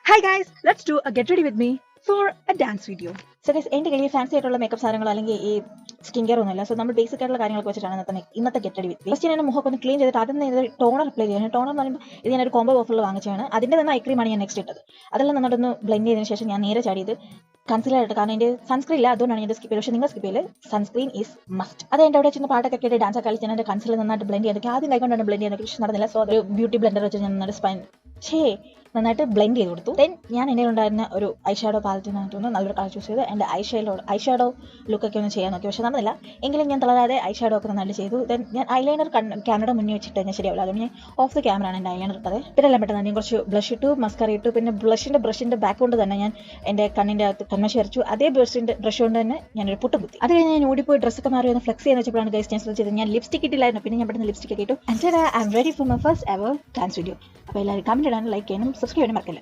Hi guys, let's do a get ready with me for a dance video. So guys എൻ്റെ കയ്യിൽ fancy ആയിട്ടുള്ള makeup സാധനങ്ങളോ അല്ലെങ്കിൽ ഈ skin care ഒന്നുമില്ല. So നമ്മൾ ബേസിക് ആയിട്ടുള്ള കാര്യങ്ങളൊക്കെ വെച്ചിട്ടാണ് ഇന്നത്തെ ഗെറ്റ് റെഡി വിത്ത്. ഫസ്റ്റ് ഞാൻ മുഖമൊക്കെ ഒന്ന് ക്ലീൻ ചെയ്തിട്ട് അതിൽ നിന്ന് ടോണർ അപ്ലൈ ചെയ്യണം. ടോണർ എന്ന് പറയുമ്പോൾ ഇത് ഞാനൊരു കോംബോ ഓഫറിൽ വാങ്ങിച്ചാണ്. അതിൻ്റെ തന്നെ ഐ ക്രീമാണ് ഞാൻ നെക്സ്റ്റ് ഇട്ടത്. അതെല്ലാം നന്നായിട്ടൊന്ന് ബ്ലെൻഡ് ചെയ്തതിന് ശേഷം ഞാൻ നേരെ ചാടിയത് കൺസീലർ ആയിട്ട്, കാരണം എൻ്റെ സൺസ്ക്രീൻ ഇല്ല, അതുകൊണ്ടാണ് ഞാൻ സ്കിപ്പ് ചെയ്തത്. പക്ഷേ നിങ്ങൾ സ്കിപ്പ് ചെയ്യല്, സൺസ്ക്രീൻ ഈസ് മസ്റ്റ്. അത് എൻ്റെ അവിടെ ചെന്ന് പാട്ടൊക്കെ കേട്ട് ഡാൻസ് ഒക്കെ കളിച്ച് ഞാൻ എൻ്റെ കൺസീലർ നന്നായിട്ട് ബ്ലെൻഡ് ചെയ്തൊക്കെ ആദ്യം കൈകൊണ്ടാണ് ബ്ലെൻഡ് ചെയ്യുന്നത്. പക്ഷേ നടന്നില്ല. സോ ഒരു ബ്യൂട്ടി ബ്ലെൻഡർ വെച്ച് ഞാൻ നന്നായിട്ട് ബ്ലെൻഡ് ചെയ്ത് കൊടുത്തു. ദെൻ ഞാൻ എൻ്റെ ഉണ്ടായിരുന്ന ഒരു ഐ ഷാഡോ പാലറ്റിനകത്തുനിന്ന് നല്ലൊരു കളർ ചൂസ് ചെയ്ത് എൻ്റെ ഐ ഷാഡോ ലുക്കൊക്കെ ഒന്ന് ചെയ്യാൻ നോക്കി. പക്ഷേ നടന്നില്ല. എങ്കിലും ഞാൻ തളരാതെ ഐ ഷാഡോ ഒക്കെ നന്നായിട്ട് ചെയ്തു. ദെൻ ഞാൻ ഐലൈനർ ക്യാമറയുടെ മുന്നിൽ വെച്ചിട്ട് ഞാൻ ശരിയാവില്ല, അതുകൊണ്ട് ഞാൻ ഓഫ് ദ ക്യാമറ ആണ് എൻ്റെ ഐലൈനർ ഇട്ടത്. പിന്നെ എല്ലാം പെട്ടെന്ന് ഞാൻ കുറച്ച് ബ്ലഷ് ഇട്ടു, മസ്കാര ഇട്ടു. പിന്നെ ബ്രഷിൻ്റെ ബാക്ക് കൊണ്ട് തന്നെ ഞാൻ എൻ്റെ കണ്ണിൻ്റെ അകത്ത് കൺമശി അരച്ചു. അതേ ബ്രഷ് കൊണ്ട് തന്നെ ഞാനൊരു പുട്ട് കുത്തി. അത് കഴിഞ്ഞ് ഞാൻ ഓടിപ്പോയി ഡ്രസ്സൊക്കെ മാറി ഒന്ന് ഫ്ലെക്സ് ചെയ്യാൻ വെച്ചപ്പോഴാണ് ഗൈസ് ഞാൻ ശ്രദ്ധിച്ചത് ഞാൻ ലിപ്സ്റ്റിക് ഇട്ടില്ലായിരുന്നു. പിന്നെ ഞാൻ പെട്ടെന്ന് ലിപ്സ്റ്റിക് ഒക്കെ ഇട്ടു. And I am ready for my first ever dance video. അപ്പോൾ എല്ലാവരും കമൻറ്റ് ഇടാനും ലൈക്ക് ചെയ്യാനും സബ്സ്ക്രൈബ് ചെയ്യാനും മറക്കില്ല.